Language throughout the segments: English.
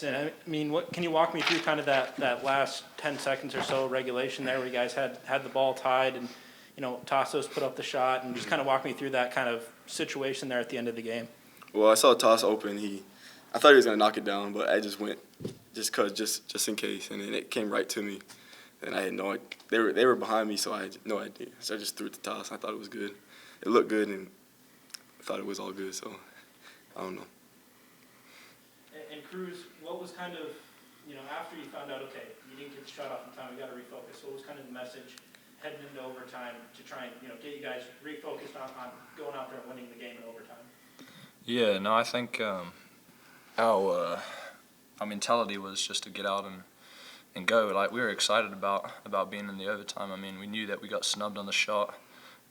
Mason, I mean, can you walk me through kind of that last 10 seconds or so regulation there where you guys had the ball tied and, Tassos put up the shot, and just kind of walk me through that kind of situation there at the end of the game? Well, I saw Toss open. I thought he was going to knock it down, but I just went just in case, and then it came right to me. And I had no idea. They were behind me, so I had no idea. So I just threw it to Toss. I thought it was good. It looked good, and I thought it was all good, so I don't know. And Cruz, what was kind of, after you found out, okay, you didn't get the shot off in time, we got to refocus, what was kind of the message heading into overtime to try and, get you guys refocused on going out there and winning the game in overtime? Yeah, no, I think our mentality was just to get out and go. Like, we were excited about being in the overtime. I mean, we knew that we got snubbed on the shot.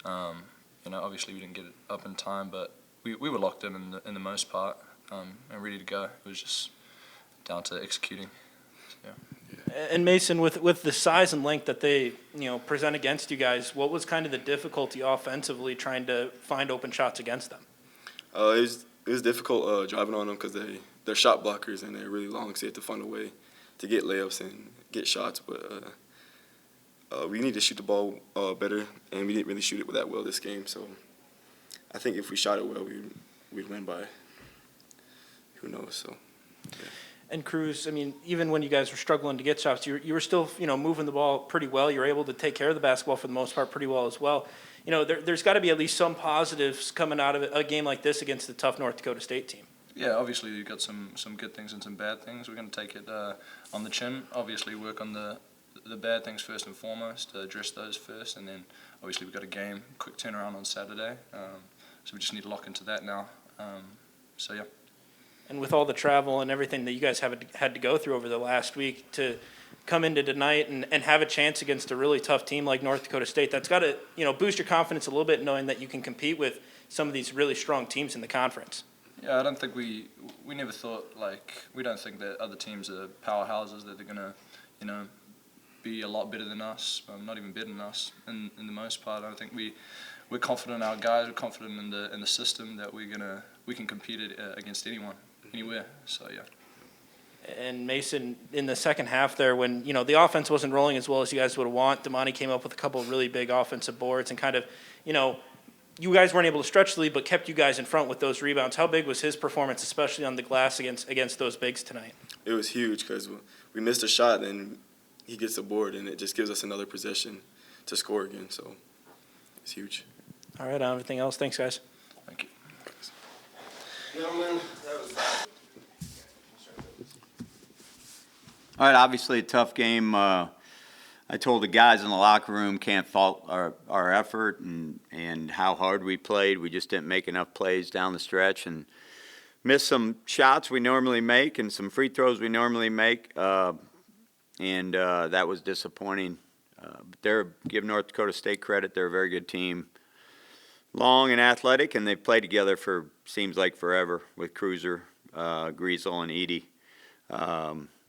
Obviously we didn't get it up in time, but we were locked in the most part and ready to go. It was just down to executing. So, yeah. And Mason, with the size and length that they present against you guys, what was kind of the difficulty offensively trying to find open shots against them? It was difficult driving on them because they're shot blockers and they're really long, so you have to find a way to get layups and get shots. But we need to shoot the ball better, and we didn't really shoot it that well this game. So I think if we shot it well, we'd win by who knows. So. Yeah. And Cruz, I mean, even when you guys were struggling to get shots, you were still, moving the ball pretty well. You were able to take care of the basketball for the most part pretty well as well. There's got to be at least some positives coming out of a game like this against the tough North Dakota State team. Yeah, obviously you've got some good things and some bad things. We're going to take it on the chin. Obviously work on the bad things first and foremost, address those first, and then obviously we've got a game, quick turnaround on Saturday. So we just need to lock into that now. So yeah. And with all the travel and everything that you guys have had to go through over the last week, to come into tonight and have a chance against a really tough team like North Dakota State, that's got to boost your confidence a little bit, knowing that you can compete with some of these really strong teams in the conference. Yeah, I don't think we never thought, we don't think that other teams are powerhouses, that they're going to, be a lot better than us, not even better than us in the most part. I think we're confident in our guys, we're confident in the system that we can compete against anyone, anywhere. So yeah. And Mason, in the second half there, when the offense wasn't rolling as well as you guys would want, Damani came up with a couple of really big offensive boards and kind of, you guys weren't able to stretch the lead, but kept you guys in front with those rebounds. How big was his performance, especially on the glass against those bigs tonight? It was huge because we missed a shot, and he gets the board, and it just gives us another possession to score again. So it's huge. All right, everything else. Thanks, guys. Thank you. Thanks. Gentlemen, all right, obviously a tough game. I told the guys in the locker room can't fault our effort and how hard we played. We just didn't make enough plays down the stretch and missed some shots we normally make and some free throws we normally make, and that was disappointing. But give North Dakota State credit. They're a very good team, long and athletic, and they've played together for seems like forever with Cruiser, Griesel, and Edie.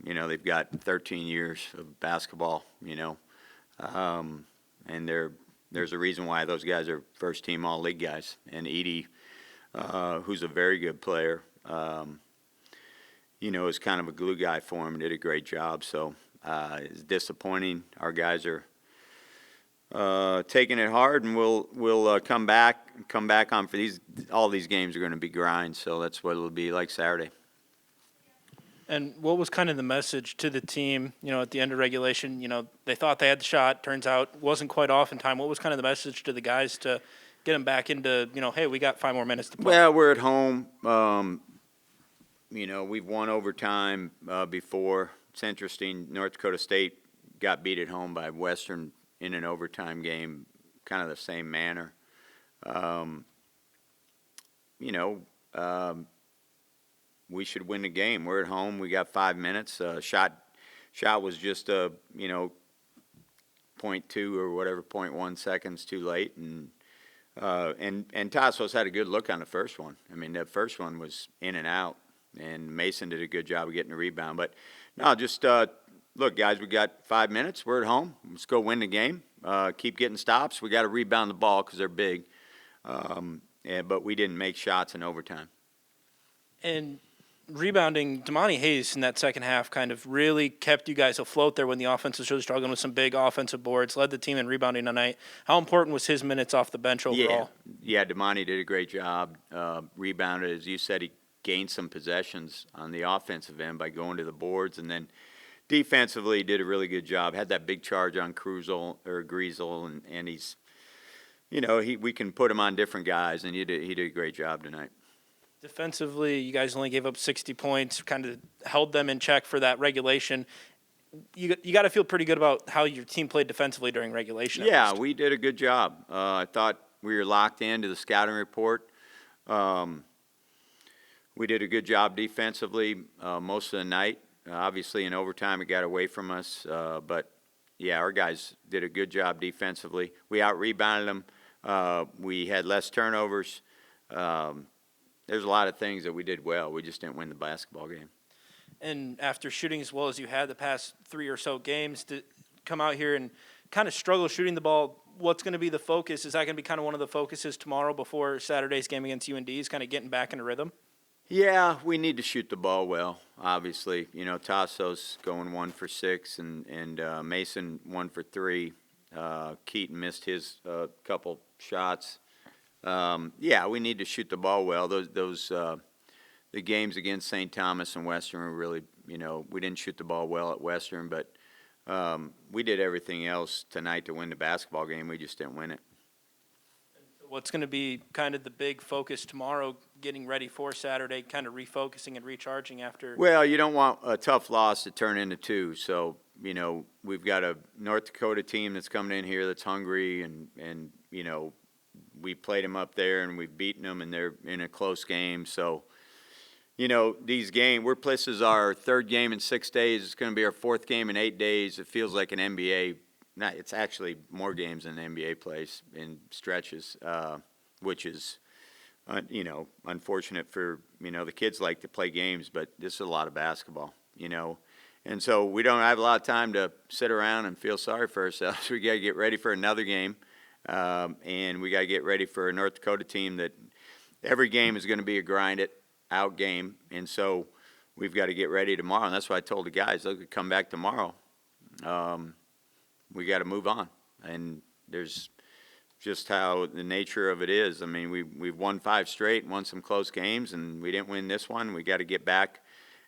They've got 13 years of basketball, and there's a reason why those guys are first-team all-league guys. And Edie, who's a very good player, is kind of a glue guy for him and did a great job. So it's disappointing. Our guys are taking it hard, and we'll come back on for these. All these games are going to be grinds, so that's what it'll be like Saturday. And what was kind of the message to the team, at the end of regulation? They thought they had the shot. Turns out wasn't quite off in time. What was kind of the message to the guys to get them back into, hey, we got 5 more minutes to play? Well, we're at home. We've won overtime before. It's interesting. North Dakota State got beat at home by Western in an overtime game, kind of the same manner. We should win the game. We're at home. We got 5 minutes. Shot was just 0.2 or whatever, 0.1 seconds too late, and Tassos had a good look on the first one. I mean, that first one was in and out, and Mason did a good job of getting the rebound. But no, just look, guys, we got 5 minutes. We're at home. Let's go win the game. Keep getting stops. We got to rebound the ball because they're big, but we didn't make shots in overtime. And rebounding, Damani Hayes in that second half kind of really kept you guys afloat there when the offense was really struggling with some big offensive boards, led the team in rebounding tonight. How important was his minutes off the bench overall? Yeah, Damani did a great job. Rebounded, as you said, he gained some possessions on the offensive end by going to the boards, and then defensively did a really good job. Had that big charge on Griesel, and he's, we can put him on different guys, and he did a great job tonight. Defensively, you guys only gave up 60 points, kind of held them in check for that regulation. You got to feel pretty good about how your team played defensively during regulation. Yeah, we did a good job. I thought we were locked into the scouting report. We did a good job defensively most of the night. Obviously, in overtime, it got away from us. But, yeah, our guys did a good job defensively. We out-rebounded them. We had less turnovers. There's a lot of things that we did well. We just didn't win the basketball game. And after shooting as well as you had the past 3 or so games, to come out here and kind of struggle shooting the ball, what's going to be the focus? Is that going to be kind of one of the focuses tomorrow before Saturday's game against UND, is kind of getting back into rhythm? Yeah, we need to shoot the ball well, obviously. Tasso's going 1 for 6, and Mason 1 for 3. Keaton missed his couple shots. Yeah, we need to shoot the ball well. The games against St. Thomas and Western were really, we didn't shoot the ball well at Western, but we did everything else tonight to win the basketball game. We just didn't win it. What's going to be kind of the big focus tomorrow, getting ready for Saturday, kind of refocusing and recharging after? Well, you don't want a tough loss to turn into 2. So, we've got a North Dakota team that's coming in here that's hungry, and we played them up there and we've beaten them, and they're in a close game. So, these games, this is our 3rd game in 6 days. It's going to be our 4th game in 8 days. It feels like an NBA. It's actually more games than the NBA plays in stretches, which is, unfortunate for, the kids like to play games, but this is a lot of basketball, And so we don't have a lot of time to sit around and feel sorry for ourselves. We got to get ready for another game, and we got to get ready for a North Dakota team that every game is going to be a grind-it-out game, and so we've got to get ready tomorrow. And that's why I told the guys, look, come back tomorrow. We got to move on, and there's just how the nature of it is. I mean, we've won 5 straight and won some close games, and we didn't win this one. We got to get back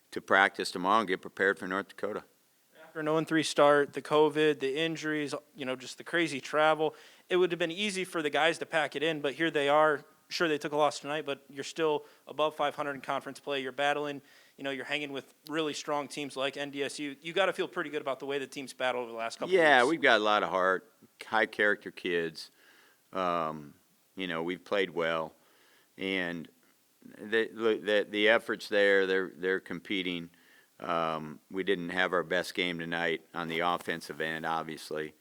to practice tomorrow and get prepared for North Dakota. After an 0-3 start, the COVID, the injuries, just the crazy travel, it would have been easy for the guys to pack it in, but here they are. Sure, they took a loss tonight, but you're still above 500 in conference play. You're battling, you're hanging with really strong teams like NDSU. You got to feel pretty good about the way the team's battled over the last couple of years. Yeah, we've got a lot of heart, high-character kids. We've played well, and the efforts there, they're competing. We didn't have our best game tonight on the offensive end, obviously,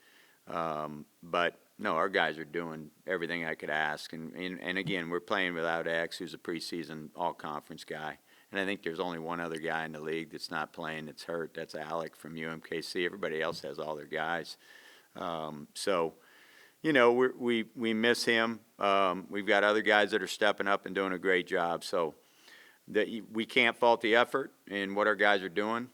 but no, our guys are doing everything I could ask, and again, we're playing without X, who's a preseason all-conference guy, and I think there's only one other guy in the league that's not playing that's hurt. That's Alec from UMKC. Everybody else has all their guys, so. We miss him. We've got other guys that are stepping up and doing a great job. So we can't fault the effort in what our guys are doing.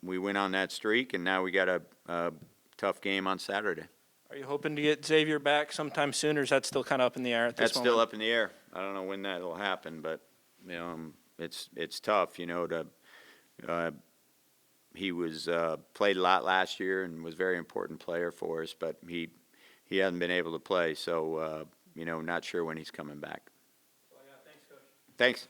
We went on that streak, and now we got a tough game on Saturday. Are you hoping to get Xavier back sometime soon, or is that still kind of up in the air at this moment? That's still up in the air. I don't know when that will happen, but it's tough. He was played a lot last year and was a very important player for us, but he hasn't been able to play, so, not sure when he's coming back. Thanks, Coach. Thanks.